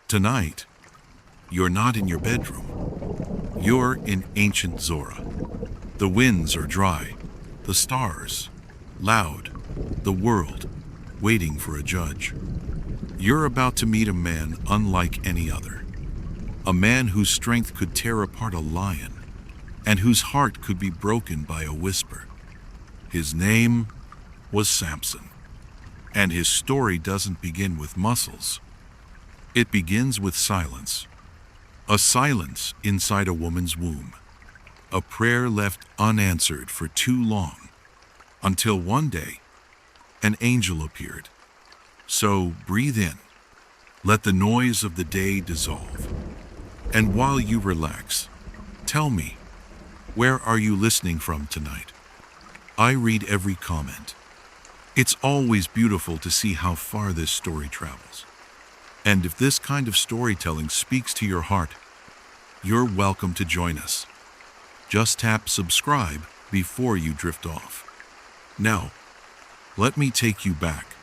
Tonight, you're not in your bedroom. You're in ancient Zora. The winds are dry, the stars loud, the world waiting for a judge. You're about to meet a man unlike any other. A man whose strength could tear apart a lion, and whose heart could be broken by a whisper. His name was Samson. And his story doesn't begin with muscles. It begins with silence. A silence inside a woman's womb. A prayer left unanswered for too long, until one day, an angel appeared. So breathe in. Let the noise of the day dissolve. And while you relax, tell me, where are you listening from tonight? I read every comment. It's always beautiful to see how far this story travels. And if this kind of storytelling speaks to your heart, you're welcome to join us. Just tap subscribe before you drift off. Now, let me take you back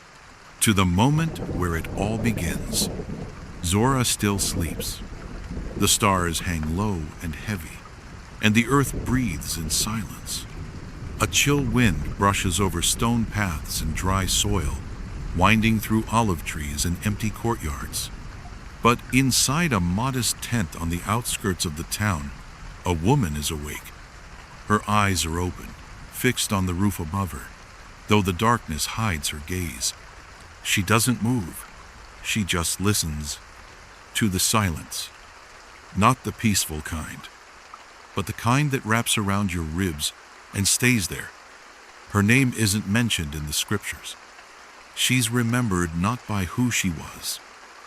to the moment where it all begins. Zora still sleeps. The stars hang low and heavy, and the earth breathes in silence. A chill wind brushes over stone paths and dry soil, winding through olive trees and empty courtyards. But inside a modest tent on the outskirts of the town, a woman is awake. Her eyes are open, fixed on the roof above her, though the darkness hides her gaze. She doesn't move. She just listens to the silence. Not the peaceful kind, but the kind that wraps around your ribs and stays there. Her name isn't mentioned in the scriptures. She's remembered not by who she was,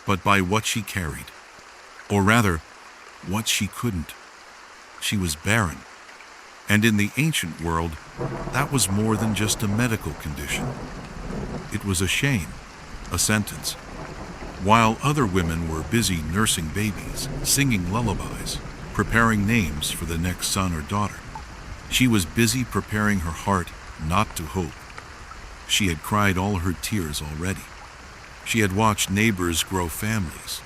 but by what she carried. Or rather, what she couldn't. She was barren. And in the ancient world, that was more than just a medical condition. It was a shame, a sentence. While other women were busy nursing babies, singing lullabies, preparing names for the next son or daughter, she was busy preparing her heart not to hope. She had cried all her tears already. She had watched neighbors grow families,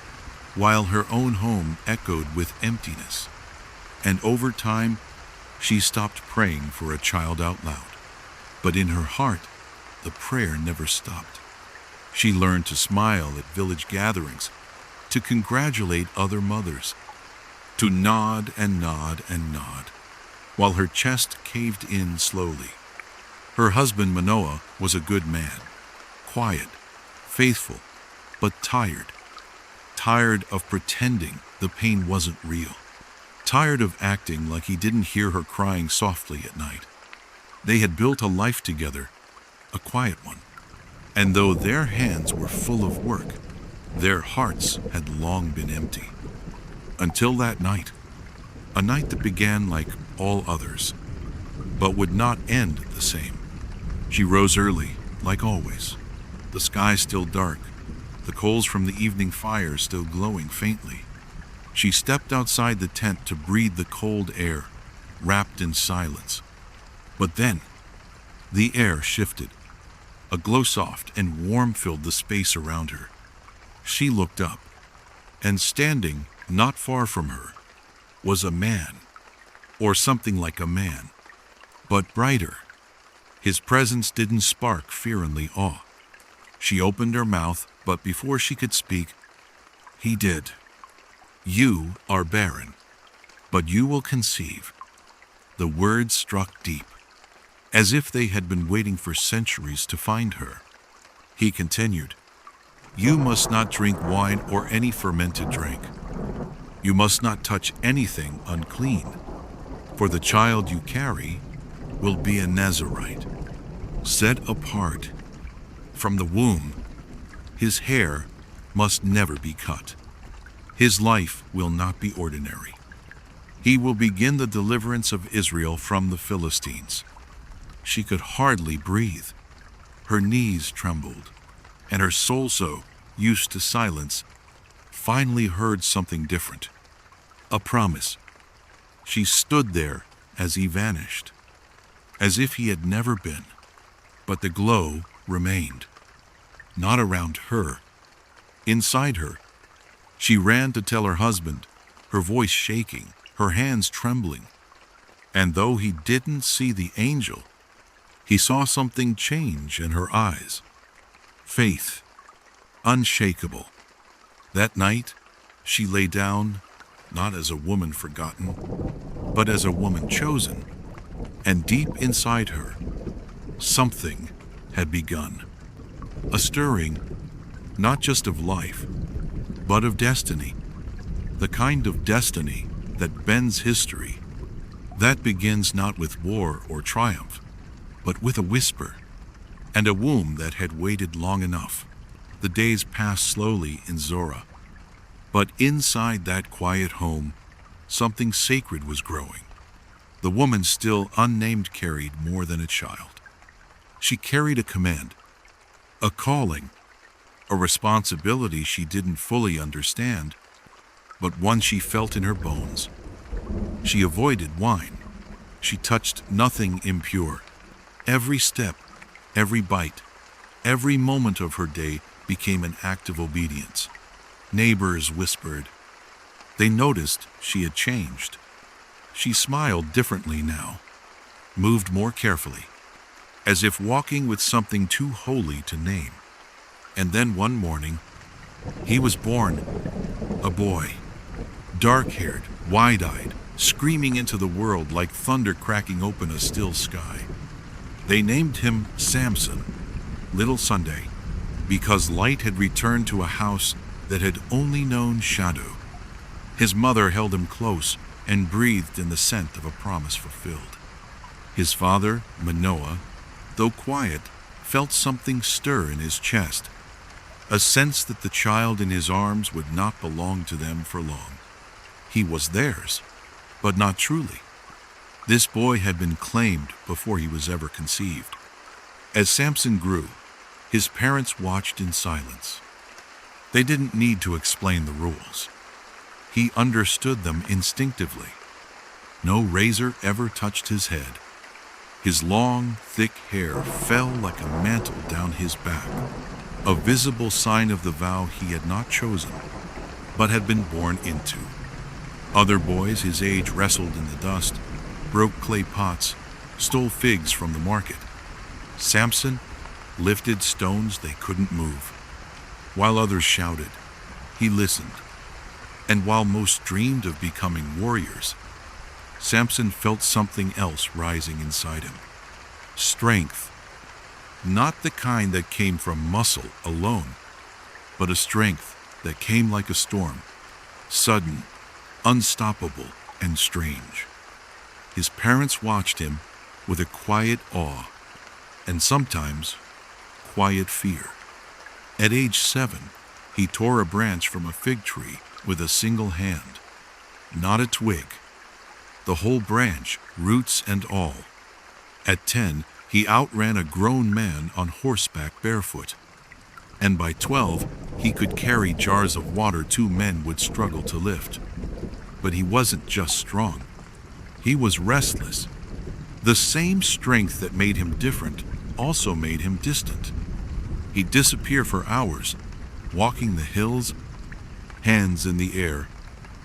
while her own home echoed with emptiness. And over time, she stopped praying for a child out loud. But in her heart, the prayer never stopped. She learned to smile at village gatherings, to congratulate other mothers, to nod and nod and nod, while her chest caved in slowly. Her husband Manoah was a good man, quiet, faithful, but tired. Tired of pretending the pain wasn't real. Tired of acting like he didn't hear her crying softly at night. They had built a life together, a quiet one. And though their hands were full of work, their hearts had long been empty. Until that night, a night that began like all others, but would not end the same. She rose early, like always, the sky still dark, the coals from the evening fire still glowing faintly. She stepped outside the tent to breathe the cold air, wrapped in silence. But then, the air shifted. A glow soft and warm filled the space around her. She looked up, and standing not far from her was a man, or something like a man, but brighter. His presence didn't spark fear and awe. She opened her mouth, but before she could speak, he did. "You are barren, but you will conceive." The words struck deep, as if they had been waiting for centuries to find her. He continued, "You must not drink wine or any fermented drink. You must not touch anything unclean, for the child you carry will be a Nazirite, set apart. From the womb, his hair must never be cut. His life will not be ordinary. He will begin the deliverance of Israel from the Philistines." She could hardly breathe. Her knees trembled, and her soul, so used to silence, finally heard something different. A promise. She stood there as he vanished, as if he had never been. But the glow remained. Not around her. Inside her. She ran to tell her husband, her voice shaking, her hands trembling. And though he didn't see the angel, he saw something change in her eyes. Faith, unshakable. That night, she lay down, not as a woman forgotten, but as a woman chosen. And deep inside her, something had begun. A stirring, not just of life, but of destiny. The kind of destiny that bends history, that begins not with war or triumph, but with a whisper, and a womb that had waited long enough. The days passed slowly in Zorah, but inside that quiet home, something sacred was growing. The woman still unnamed carried more than a child. She carried a command, a calling, a responsibility she didn't fully understand, but one she felt in her bones. She avoided wine. She touched nothing impure. Every step, every bite, every moment of her day became an act of obedience. Neighbors whispered. They noticed she had changed. She smiled differently now, moved more carefully, as if walking with something too holy to name. And then one morning, he was born, a boy, dark-haired, wide-eyed, screaming into the world like thunder cracking open a still sky. They named him Samson, Little Sunday, because light had returned to a house that had only known shadow. His mother held him close and breathed in the scent of a promise fulfilled. His father, Manoah, though quiet, felt something stir in his chest, a sense that the child in his arms would not belong to them for long. He was theirs, but not truly. This boy had been claimed before he was ever conceived. As Samson grew, his parents watched in silence. They didn't need to explain the rules. He understood them instinctively. No razor ever touched his head. His long, thick hair fell like a mantle down his back, a visible sign of the vow he had not chosen, but had been born into. Other boys his age wrestled in the dust, broke clay pots, stole figs from the market. Samson lifted stones they couldn't move. While others shouted, he listened. And while most dreamed of becoming warriors, Samson felt something else rising inside him. Strength. Not the kind that came from muscle alone, but a strength that came like a storm, sudden, unstoppable, and strange. His parents watched him with a quiet awe, and sometimes quiet fear. At age 7, he tore a branch from a fig tree with a single hand. Not a twig, the whole branch, roots and all. At 10, he outran a grown man on horseback barefoot. And by 12, he could carry jars of water 2 men would struggle to lift. But he wasn't just strong. He was restless. The same strength that made him different also made him distant. He'd disappear for hours, walking the hills, hands in the air,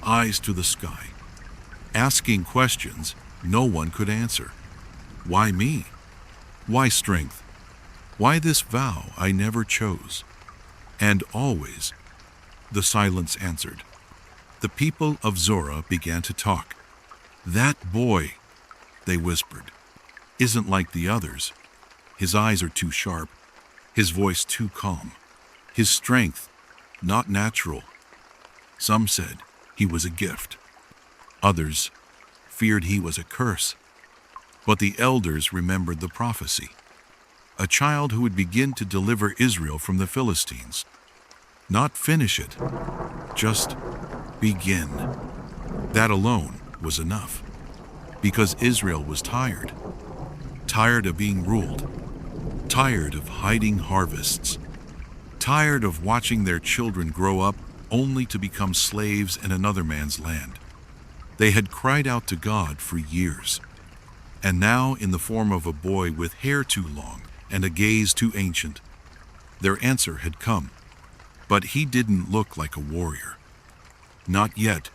eyes to the sky, asking questions no one could answer. Why me? Why strength? Why this vow I never chose? And always, the silence answered. The people of Zorah began to talk. That boy, they whispered, isn't like the others. His eyes are too sharp, his voice too calm, his strength not natural. Some said he was a gift. Others feared he was a curse. But the elders remembered the prophecy. A child who would begin to deliver Israel from the Philistines. Not finish it, just begin. That alone was enough, because Israel was tired. Tired of being ruled. Tired of hiding harvests. Tired of watching their children grow up only to become slaves in another man's land. They had cried out to God for years. And now, in the form of a boy with hair too long and a gaze too ancient, their answer had come. But he didn't look like a warrior. Not yet.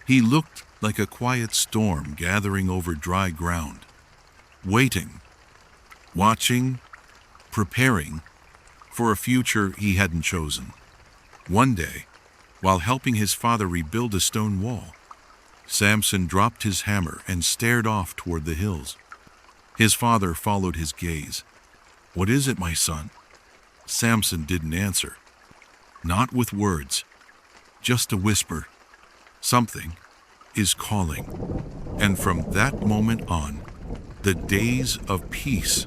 He looked like a quiet storm gathering over dry ground, waiting, watching, preparing for a future he hadn't chosen. One day, while helping his father rebuild a stone wall, Samson dropped his hammer and stared off toward the hills. His father followed his gaze. "What is it, my son?" Samson didn't answer. Not with words, just a whisper. "Something is calling." And from that moment on, the days of peace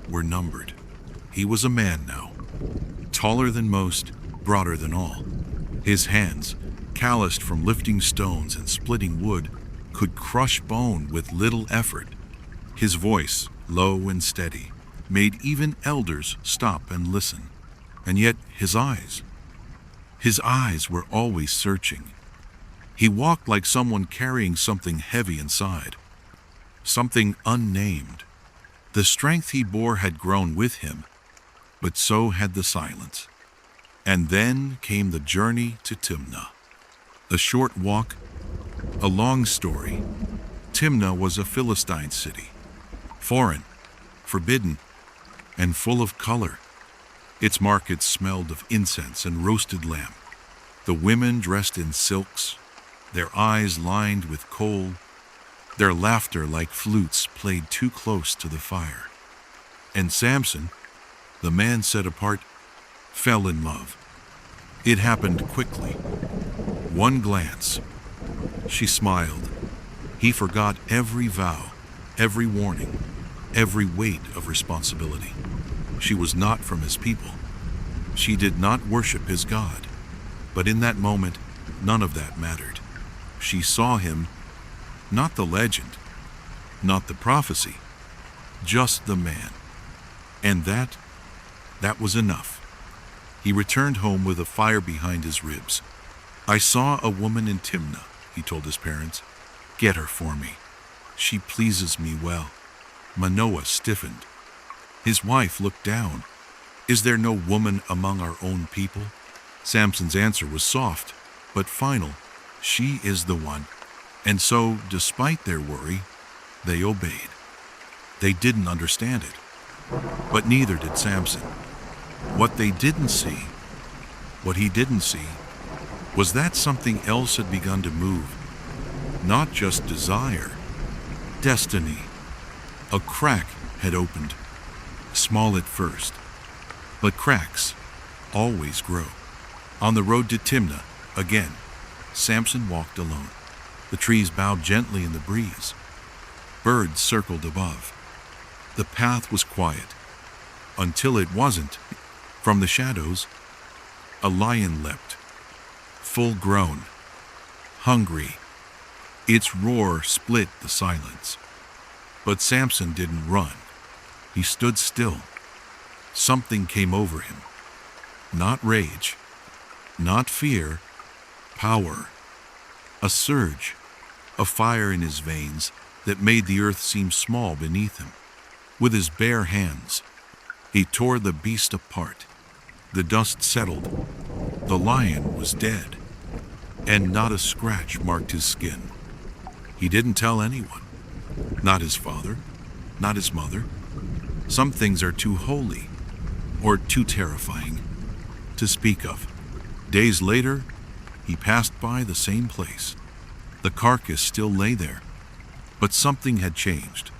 were numbered. He was a man now, taller than most, broader than all. His hands, calloused from lifting stones and splitting wood, could crush bone with little effort. His voice, low and steady, made even elders stop and listen. And yet his eyes were always searching. He walked like someone carrying something heavy inside, something unnamed. The strength he bore had grown with him, but so had the silence. And then came the journey to Timnah. A short walk, a long story. Timnah was a Philistine city, foreign, forbidden, and full of color. Its markets smelled of incense and roasted lamb. The women dressed in silks, their eyes lined with coal, their laughter like flutes played too close to the fire. And Samson, the man set apart, fell in love. It happened quickly. One glance. She smiled. He forgot every vow, every warning, every weight of responsibility. She was not from his people. She did not worship his God. But in that moment, none of that mattered. She saw him, not the legend, not the prophecy, just the man. And that was enough. He returned home with a fire behind his ribs. "I saw a woman in Timnah," he told his parents. "Get her for me. She pleases me well." Manoah stiffened. His wife looked down. "Is there no woman among our own people?" Samson's answer was soft, but final. "She is the one." And so, despite their worry, they obeyed. They didn't understand it, but neither did Samson. What he didn't see, was that something else had begun to move. Not just desire, destiny. A crack had opened, small at first, but cracks always grow. On the road to Timnah, again, Samson walked alone. The trees bowed gently in the breeze. Birds circled above. The path was quiet, until it wasn't. From the shadows, a lion leapt, full-grown, hungry. Its roar split the silence. But Samson didn't run. He stood still. Something came over him. Not rage, not fear, power. A surge, a fire in his veins that made the earth seem small beneath him. With his bare hands, he tore the beast apart. The dust settled. The lion was dead, and not a scratch marked his skin. He didn't tell anyone. Not his father, not his mother. Some things are too holy or too terrifying to speak of. Days later, he passed by the same place. The carcass still lay there, but something had changed.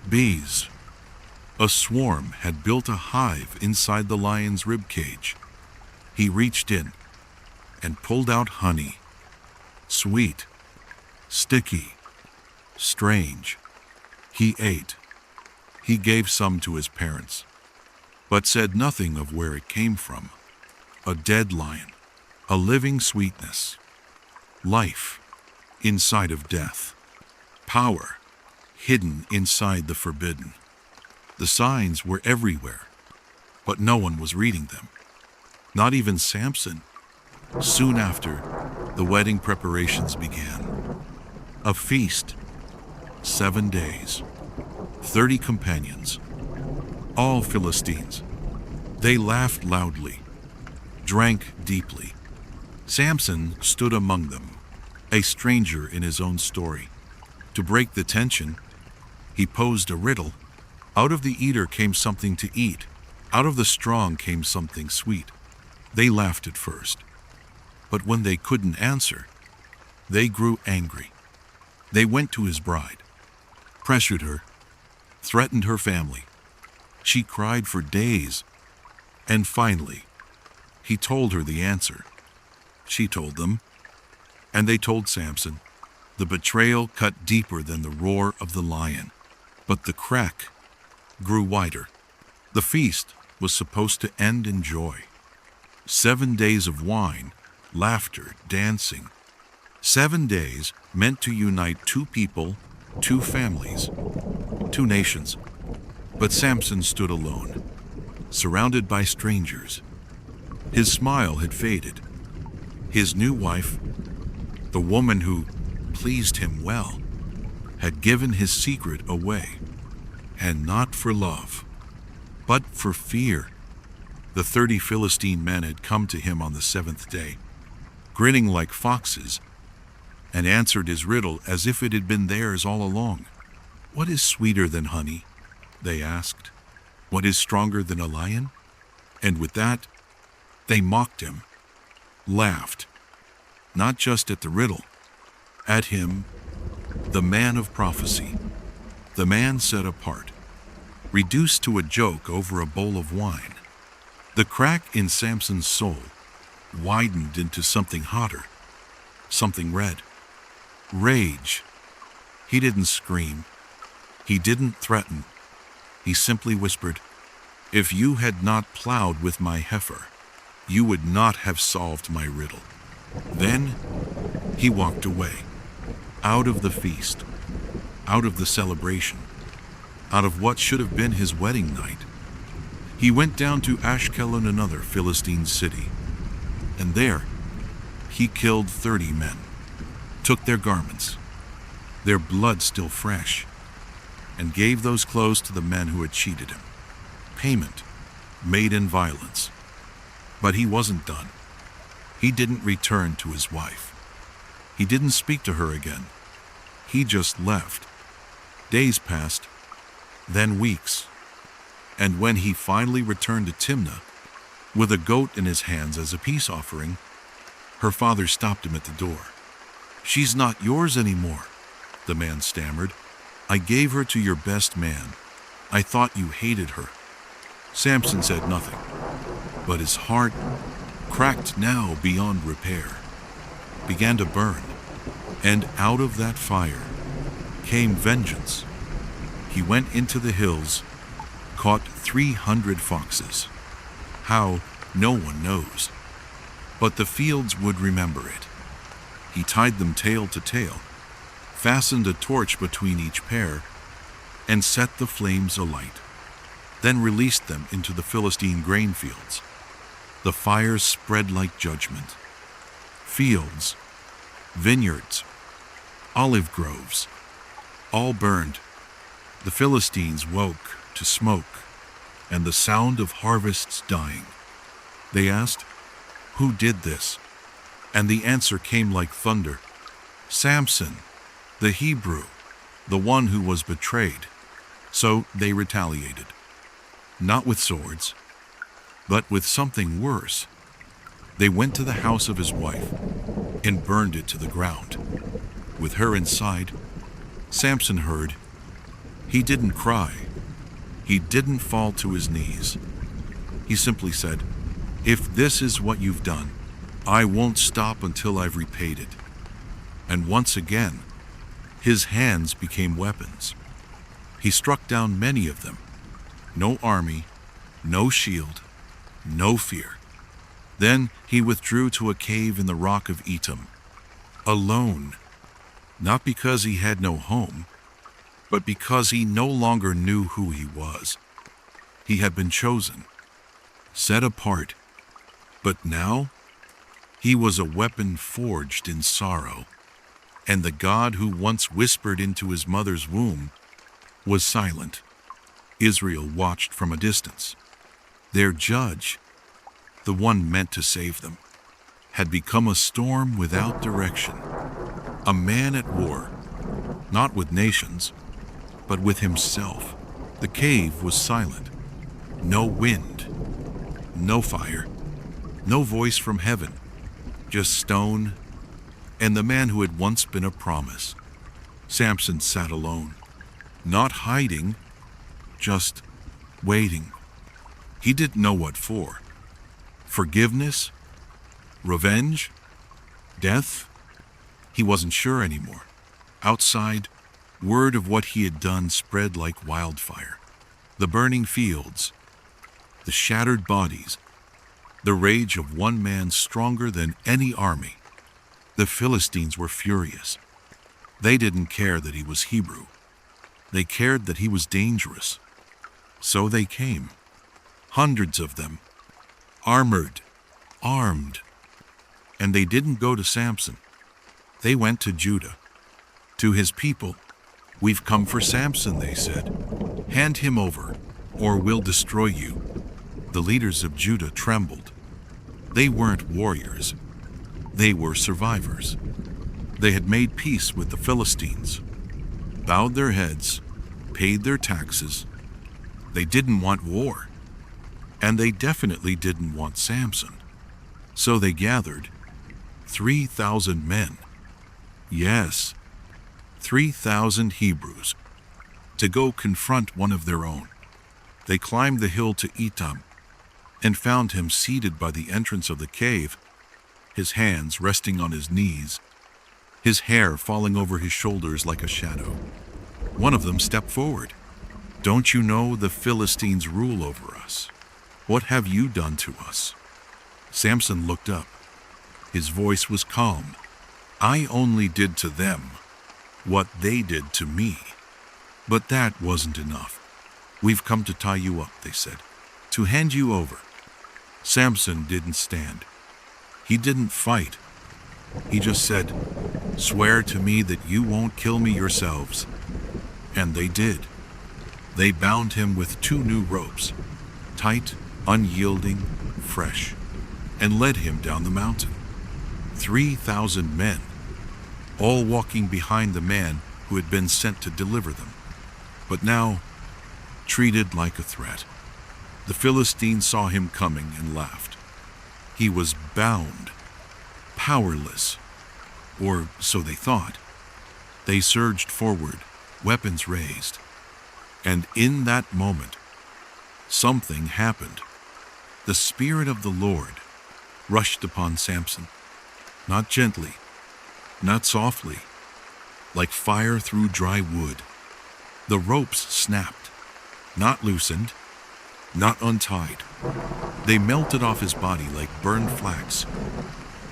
Bees. A swarm had built a hive inside the lion's rib cage. He reached in and pulled out honey. Sweet, sticky, strange. He ate. He gave some to his parents, but said nothing of where it came from. A dead lion, a living sweetness. Life inside of death. Power hidden inside the forbidden. The signs were everywhere, but no one was reading them. Not even Samson. Soon after, the wedding preparations began. A feast, 7 days, 30 companions, all Philistines. They laughed loudly, drank deeply, Samson stood among them, a stranger in his own story. To break the tension, he posed a riddle. Out of the eater came something to eat. Out of the strong came something sweet. They laughed at first, but when they couldn't answer, they grew angry. They went to his bride, pressured her, threatened her family. She cried for days, and finally, he told her the answer. She told them, and they told Samson. The betrayal cut deeper than the roar of the lion, but the crack grew wider. The feast was supposed to end in joy. 7 days of wine, laughter, dancing. 7 days meant to unite two people, two families, two nations. But Samson stood alone, surrounded by strangers. His smile had faded. His new wife, the woman who pleased him well, had given his secret away, and not for love, but for fear. The 30 Philistine men had come to him on the 7th day, grinning like foxes, and answered his riddle as if it had been theirs all along. "What is sweeter than honey?" they asked. "What is stronger than a lion?" And with that, they mocked him, laughed, not just at the riddle, at him, the man of prophecy, the man set apart, reduced to a joke over a bowl of wine. The crack in Samson's soul widened into something hotter, something red. Rage. He didn't scream. He didn't threaten. He simply whispered, "If you had not plowed with my heifer, you would not have solved my riddle." Then he walked away, out of the feast, out of the celebration, out of what should have been his wedding night. He went down to Ashkelon, another Philistine city, and there he killed 30 men, took their garments, their blood still fresh, and gave those clothes to the men who had cheated him. Payment made in violence. But he wasn't done. He didn't return to his wife. He didn't speak to her again. He just left. Days passed, then weeks. And when he finally returned to Timnah, with a goat in his hands as a peace offering, her father stopped him at the door. "She's not yours anymore," the man stammered. "I gave her to your best man. I thought you hated her." Samson said nothing, but his heart, cracked now beyond repair, began to burn, and out of that fire came vengeance. He went into the hills, caught 300 foxes. How, no one knows, but the fields would remember it. He tied them tail to tail, fastened a torch between each pair, and set the flames alight, then released them into the Philistine grain fields. The fires spread like judgment. Fields, vineyards, olive groves, all burned. The Philistines woke to smoke and the sound of harvests dying. They asked, "Who did this?" And the answer came like thunder. "Samson, the Hebrew, the one who was betrayed." So they retaliated, not with swords, but with something worse. They went to the house of his wife and burned it to the ground. With her inside, Samson heard. He didn't cry. He didn't fall to his knees. He simply said, "If this is what you've done, I won't stop until I've repaid it." And once again, his hands became weapons. He struck down many of them. No army, no shield, no fear. Then he withdrew to a cave in the rock of Etam, alone, not because he had no home, but because he no longer knew who he was. He had been chosen, set apart, but now he was a weapon forged in sorrow, and the God who once whispered into his mother's womb was silent. Israel watched from a distance. Their judge, the one meant to save them, had become a storm without direction, a man at war, not with nations, but with himself. The cave was silent. No wind, no fire, no voice from heaven, just stone and the man who had once been a promise. Samson sat alone, not hiding, just waiting. He didn't know what for. Forgiveness? Revenge? Death? He wasn't sure anymore. Outside, word of what he had done spread like wildfire. The burning fields, the shattered bodies, the rage of one man stronger than any army. The Philistines were furious. They didn't care that he was Hebrew. They cared that he was dangerous. So they came, hundreds of them, armored, armed. And they didn't go to Samson. They went to Judah, to his people. "We've come for Samson," they said. "Hand him over, or we'll destroy you." The leaders of Judah trembled. They weren't warriors. They were survivors. They had made peace with the Philistines, bowed their heads, paid their taxes. They didn't want war, and they definitely didn't want Samson. So they gathered 3,000 men. Yes, 3,000 Hebrews, to go confront one of their own. They climbed the hill to Etam and found him seated by the entrance of the cave, his hands resting on his knees, his hair falling over his shoulders like a shadow. One of them stepped forward. "Don't you know the Philistines rule over us? What have you done to us?" Samson looked up. His voice was calm. "I only did to them what they did to me." But that wasn't enough. "We've come to tie you up," they said, "to hand you over." Samson didn't stand. He didn't fight. He just said, "Swear to me that you won't kill me yourselves." And they did. They bound him with 2 new ropes, tight, unyielding, fresh, and led him down the mountain. 3,000 men, all walking behind the man who had been sent to deliver them, but now treated like a threat. The Philistines saw him coming and laughed. He was bound, powerless, or so they thought. They surged forward, weapons raised, and in that moment, something happened. The Spirit of the Lord rushed upon Samson, not gently, not softly, like fire through dry wood. The ropes snapped, not loosened, not untied. They melted off his body like burned flax,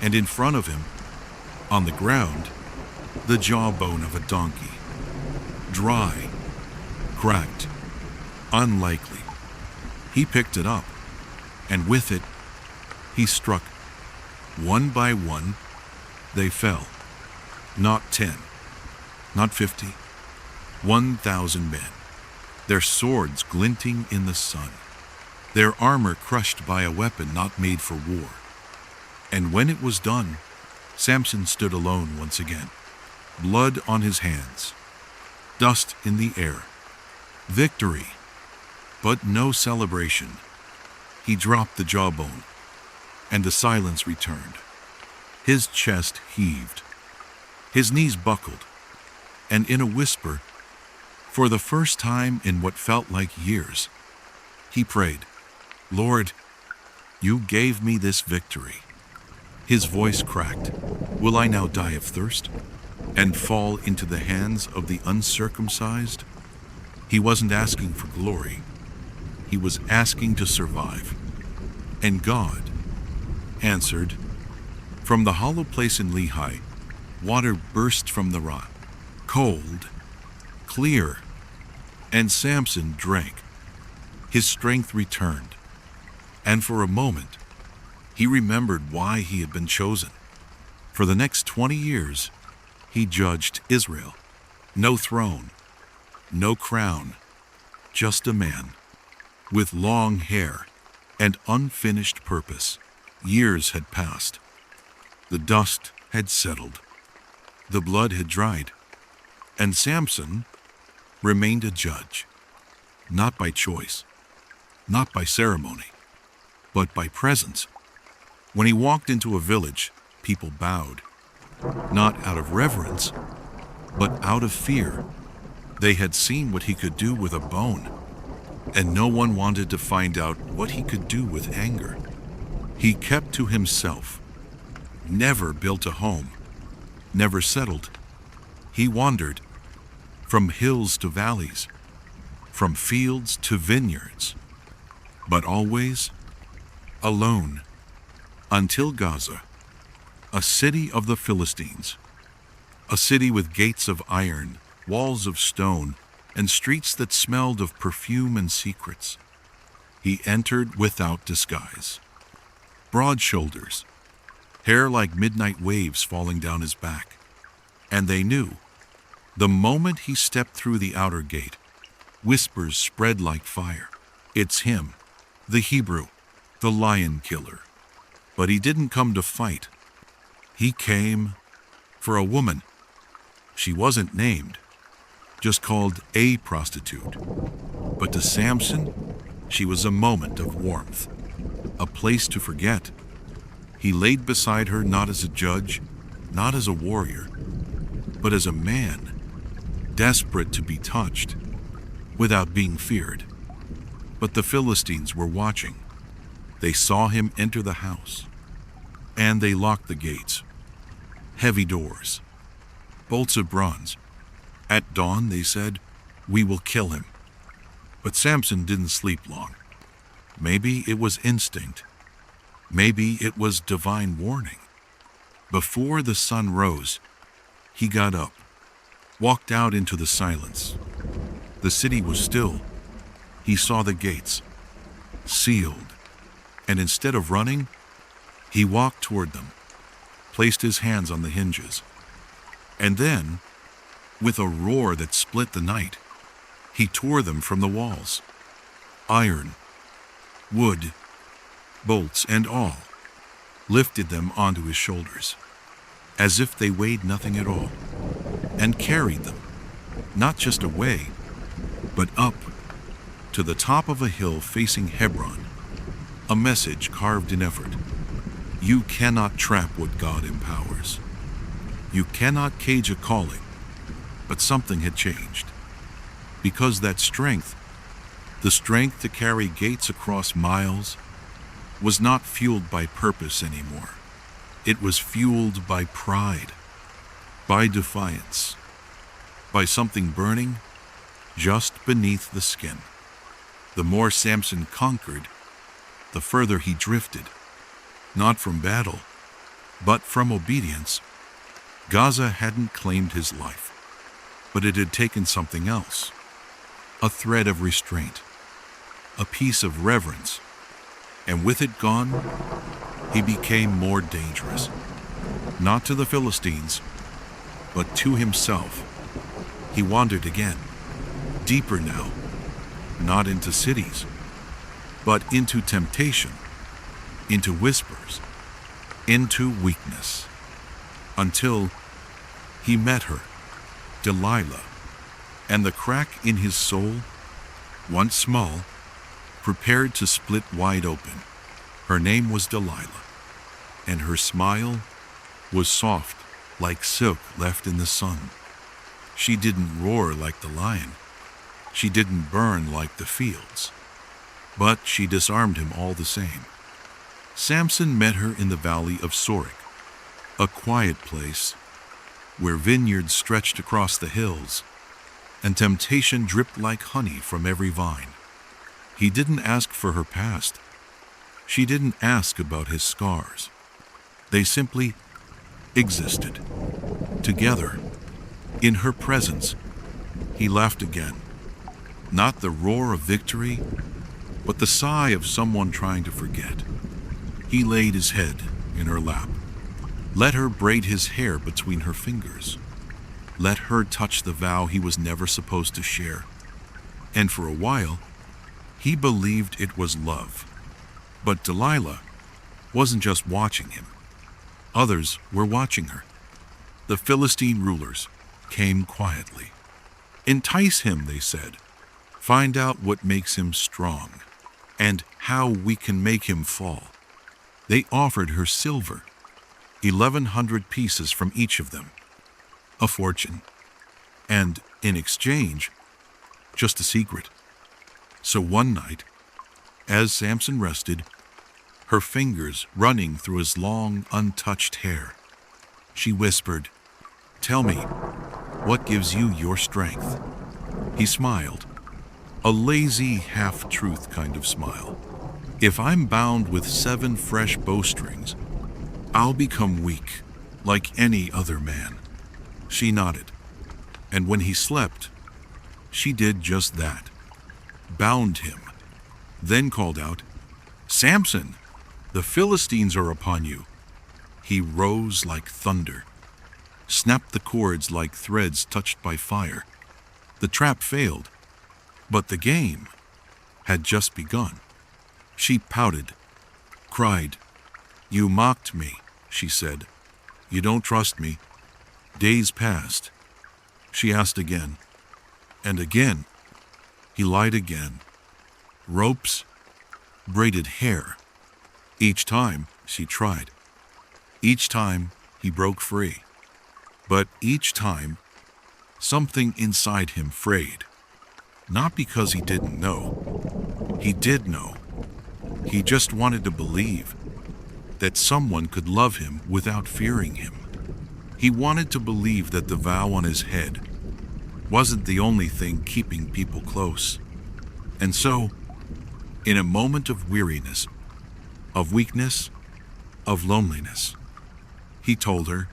and in front of him, on the ground, the jawbone of a donkey. Dry, cracked, unlikely. He picked it up, and with it, he struck. One by one, they fell. Not 10, not 50, 1,000 men, their swords glinting in the sun, their armor crushed by a weapon not made for war. And when it was done, Samson stood alone once again, blood on his hands, dust in the air. Victory, but no celebration. He dropped the jawbone, and the silence returned. His chest heaved. His knees buckled, and in a whisper, for the first time in what felt like years, he prayed, "Lord, you gave me this victory." His voice cracked. "Will I now die of thirst and fall into the hands of the uncircumcised?" He wasn't asking for glory. He was asking to survive. And God answered. From the hollow place in Lehi, water burst from the rock, cold, clear, and Samson drank. His strength returned, and for a moment, he remembered why he had been chosen. For the next 20 years, he judged Israel. No throne, no crown, just a man with long hair and unfinished purpose. Years had passed. The dust had settled, the blood had dried, and Samson remained a judge, not by choice, not by ceremony, but by presence. When he walked into a village, people bowed, not out of reverence, but out of fear. They had seen what he could do with a bone, and no one wanted to find out what he could do with anger. He kept to himself, never built a home, never settled. He wandered from hills to valleys, from fields to vineyards, but always alone, until Gaza, a city of the Philistines, a city with gates of iron, walls of stone, and streets that smelled of perfume and secrets. He entered without disguise. Broad shoulders, hair like midnight waves falling down his back. And they knew, the moment he stepped through the outer gate, whispers spread like fire. It's him, the Hebrew, the lion killer. But he didn't come to fight. He came for a woman. She wasn't named, just called a prostitute. But to Samson, she was a moment of warmth, a place to forget. He laid beside her not as a judge, not as a warrior, but as a man, desperate to be touched, without being feared. But the Philistines were watching. They saw him enter the house, and they locked the gates. Heavy doors, bolts of bronze. At dawn, they said, "We will kill him." But Samson didn't sleep long. Maybe it was instinct. Maybe it was divine warning. Before the sun rose, he got up, walked out into the silence. The city was still. He saw the gates, sealed, and instead of running, he walked toward them, placed his hands on the hinges, and then, with a roar that split the night, he tore them from the walls. Iron, wood, bolts, and all, lifted them onto his shoulders, as if they weighed nothing at all, and carried them, not just away, but up to the top of a hill facing Hebron, a message carved in effort. You cannot trap what God empowers. You cannot cage a calling, but something had changed. Because that strength, the strength to carry gates across miles, was not fueled by purpose anymore. It was fueled by pride, by defiance, by something burning just beneath the skin. The more Samson conquered, the further he drifted, not from battle, but from obedience. Gaza hadn't claimed his life, but it had taken something else, a thread of restraint, a piece of reverence, and with it gone, he became more dangerous, not to the Philistines, but to himself. He wandered again, deeper now, not into cities, but into temptation, into whispers, into weakness, until he met her, Delilah, and the crack in his soul, once small, prepared to split wide open. Her name was Delilah, and her smile was soft like silk left in the sun. She didn't roar like the lion. She didn't burn like the fields. But she disarmed him all the same. Samson met her in the valley of Sorek, a quiet place where vineyards stretched across the hills and temptation dripped like honey from every vine. He didn't ask for her past. She didn't ask about his scars. They simply existed, together. In her presence, he laughed again. Not the roar of victory, but the sigh of someone trying to forget. He laid his head in her lap, let her braid his hair between her fingers, let her touch the vow he was never supposed to share. And for a while, he believed it was love. But Delilah wasn't just watching him. Others were watching her. The Philistine rulers came quietly. Entice him, they said. Find out what makes him strong and how we can make him fall. They offered her silver, 1,100 pieces from each of them, a fortune, and in exchange, just a secret. So one night, as Samson rested, her fingers running through his long, untouched hair, she whispered, "Tell me, what gives you your strength?" He smiled, a lazy half-truth kind of smile. "If I'm bound with 7 fresh bowstrings, I'll become weak, like any other man." She nodded, and when he slept, she did just that, bound him, then called out, "Samson, the Philistines are upon you." He rose like thunder, snapped the cords like threads touched by fire. The trap failed, but the game had just begun. She pouted, cried. "You mocked me," she said. "You don't trust me." Days passed. She asked again, and again. He lied again. Ropes, braided hair. Each time she tried. Each time he broke free. But each time, something inside him frayed. Not because he didn't know. He did know. He just wanted to believe that someone could love him without fearing him. He wanted to believe that the vow on his head wasn't the only thing keeping people close. And so, in a moment of weariness, of weakness, of loneliness, he told her,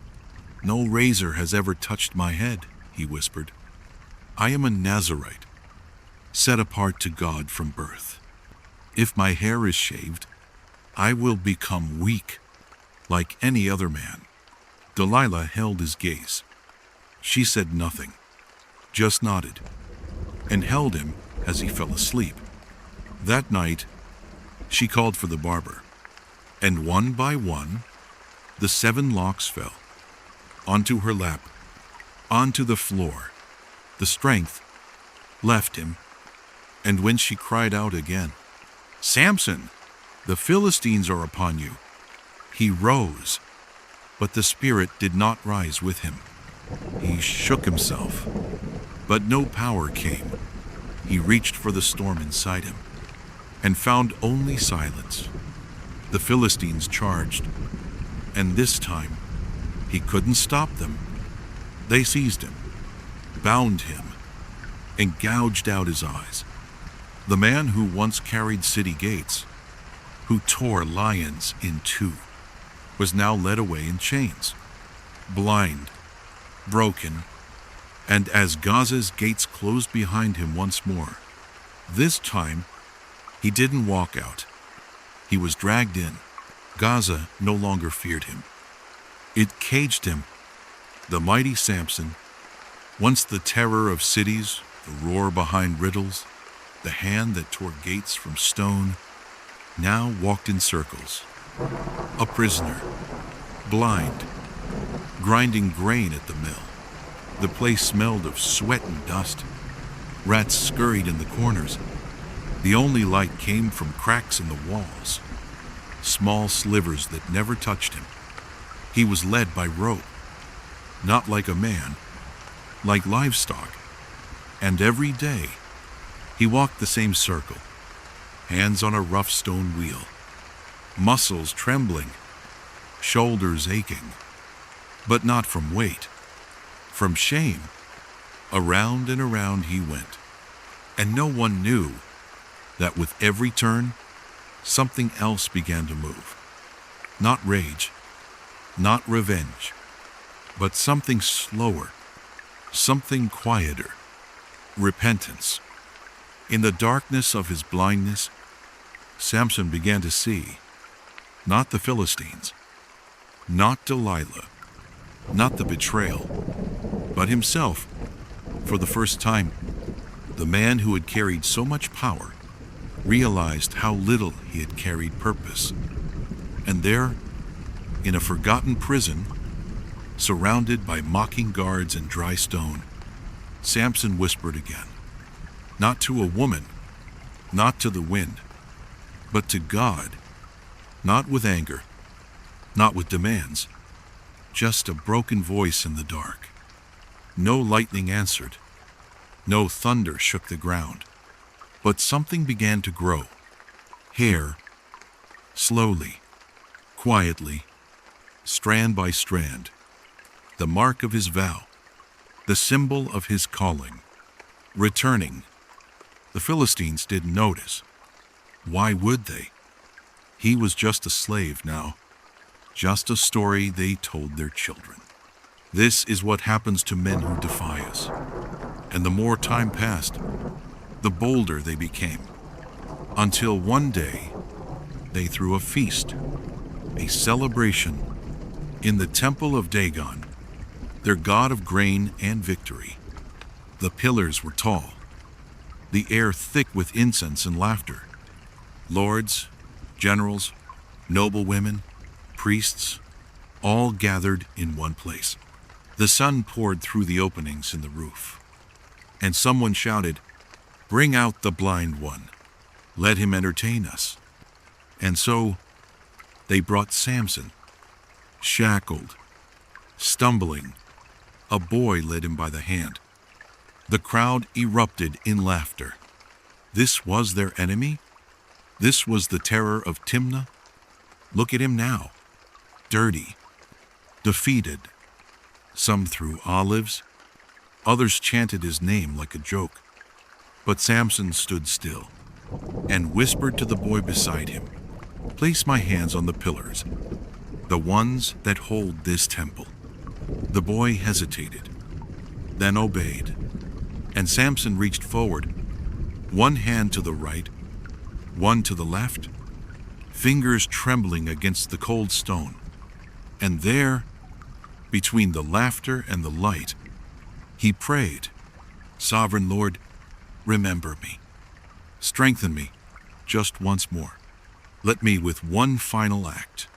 "No razor has ever touched my head," he whispered. "I am a Nazirite, set apart to God from birth. If my hair is shaved, I will become weak, like any other man." Delilah held his gaze. She said nothing, just nodded, and held him as he fell asleep. That night, she called for the barber, and one by one, the 7 locks fell, onto her lap, onto the floor. The strength left him, and when she cried out again, "Samson, the Philistines are upon you," he rose, but the spirit did not rise with him. He shook himself, but no power came. He reached for the storm inside him, and found only silence. The Philistines charged, and this time, he couldn't stop them. They seized him, bound him, and gouged out his eyes. The man who once carried city gates, who tore lions in two, was now led away in chains, blind, broken, and as Gaza's gates closed behind him once more, this time he didn't walk out. He was dragged in. Gaza no longer feared him. It caged him. The mighty Samson, once the terror of cities, the roar behind riddles, the hand that tore gates from stone, now walked in circles. A prisoner, blind, grinding grain at the mill. The place smelled of sweat and dust. Rats scurried in the corners. The only light came from cracks in the walls, small slivers that never touched him. He was led by rope, not like a man, like livestock. And every day, he walked the same circle, hands on a rough stone wheel, muscles trembling, shoulders aching, but not from weight, from shame. Around and around he went, and no one knew that with every turn, something else began to move. Not rage, not revenge, but something slower, something quieter, repentance. In the darkness of his blindness, Samson began to see, not the Philistines, not Delilah, not the betrayal, but himself. For the first time, the man who had carried so much power realized how little he had carried purpose. And there, In a forgotten prison, surrounded by mocking guards and dry stone, Samson whispered again, not to a woman, not to the wind, but to God, not with anger, not with demands, just a broken voice in the dark. No lightning answered, no thunder shook the ground, but something began to grow. Hair, slowly, quietly, strand by strand, the mark of his vow, the symbol of his calling. Returning, the Philistines didn't notice. Why would they? He was just a slave now, just a story they told their children. This is what happens to men who defy us. And the more time passed, the bolder they became, until one day they threw a feast, a celebration, in the temple of Dagon, their god of grain and victory. The pillars were tall, the air thick with incense and laughter. Lords, generals, noble women, priests, all gathered in one place. The sun poured through the openings in the roof, and someone shouted, "Bring out the blind one. Let him entertain us." And so they brought Samson, shackled, stumbling. A boy led him by the hand. The crowd erupted in laughter. This was their enemy? This was the terror of Timnah? Look at him now, dirty, defeated. Some threw olives, others chanted his name like a joke. But Samson stood still and whispered to the boy beside him, "Place my hands on the pillars, the ones that hold this temple." The boy hesitated, then obeyed, and Samson reached forward, one hand to the right, one to the left, fingers trembling against the cold stone. And there, between the laughter and the light, he prayed, "Sovereign Lord, remember me. Strengthen me just once more. Let me with one final act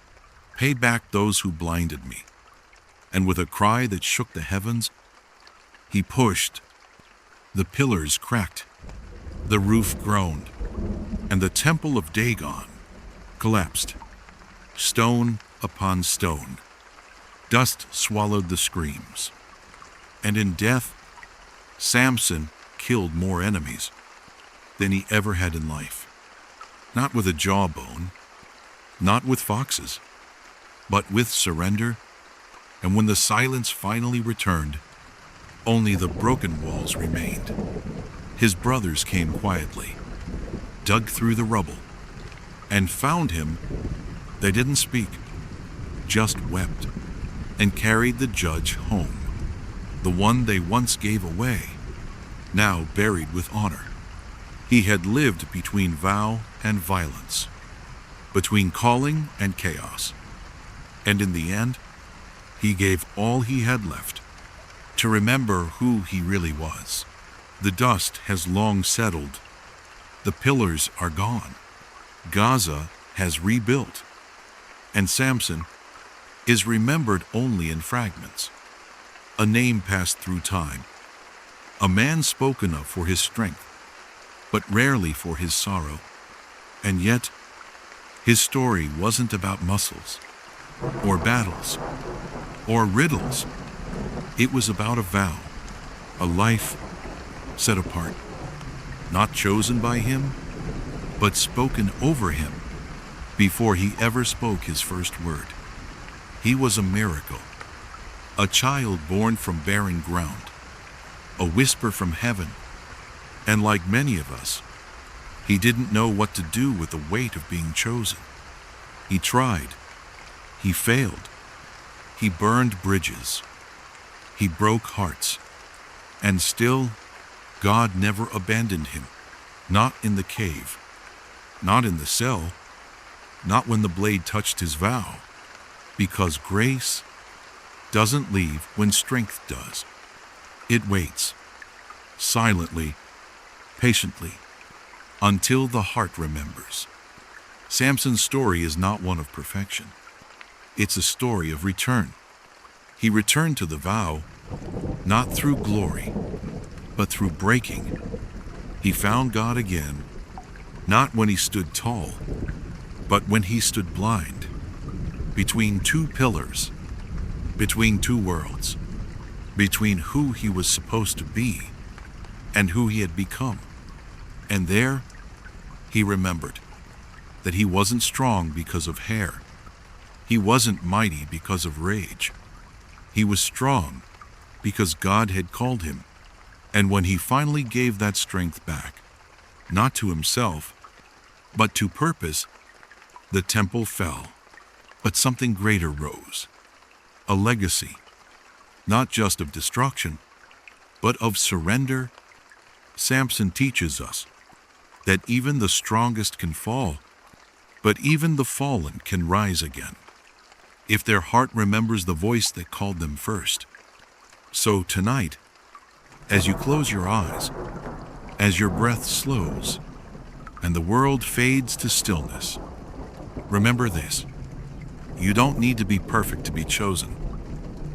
pay back those who blinded me." And with a cry that shook the heavens, he pushed. The pillars cracked, the roof groaned, and the temple of Dagon collapsed, stone upon stone. Dust swallowed the screams. And in death, Samson killed more enemies than he ever had in life. Not with a jawbone, not with foxes, but with surrender. And when the silence finally returned, only the broken walls remained. His brothers came quietly, dug through the rubble, and found him. They didn't speak, just wept, and carried the judge home, the one they once gave away, now buried with honor. He had lived between vow and violence, between calling and chaos, and in the end, he gave all he had left to remember who he really was. The dust has long settled. The pillars are gone. Gaza has rebuilt. And Samson is remembered only in fragments. A name passed through time. A man spoken of for his strength, but rarely for his sorrow. And yet, his story wasn't about muscles, or battles, or riddles. It was about a vow, a life set apart, not chosen by him, but spoken over him before he ever spoke his first word. He was a miracle, a child born from barren ground, a whisper from heaven, and like many of us, he didn't know what to do with the weight of being chosen. He tried, he failed, he burned bridges, he broke hearts, and still, God never abandoned him, not in the cave, not in the cell, not when the blade touched his vow, because grace doesn't leave when strength does. It waits, silently, patiently, until the heart remembers. Samson's story is not one of perfection. It's a story of return. He returned to the vow, not through glory, but through breaking. He found God again, not when he stood tall, but when he stood blind, between two pillars, between two worlds, between who he was supposed to be and who he had become. And there, he remembered that he wasn't strong because of hair. He wasn't mighty because of rage. He was strong because God had called him. And when he finally gave that strength back, not to himself, but to purpose, the temple fell. But something greater rose. A legacy, not just of destruction, but of surrender. Samson teaches us that even the strongest can fall, but even the fallen can rise again, if their heart remembers the voice that called them first. So tonight, as you close your eyes, as your breath slows, and the world fades to stillness, remember this: you don't need to be perfect to be chosen.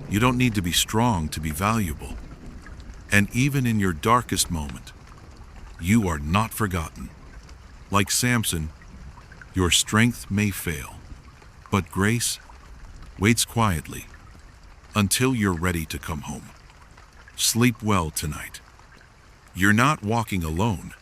You don't need to be strong to be valuable. And even in your darkest moment, you are not forgotten. Like Samson, your strength may fail, but grace waits quietly until you're ready to come home. Sleep well tonight. You're not walking alone.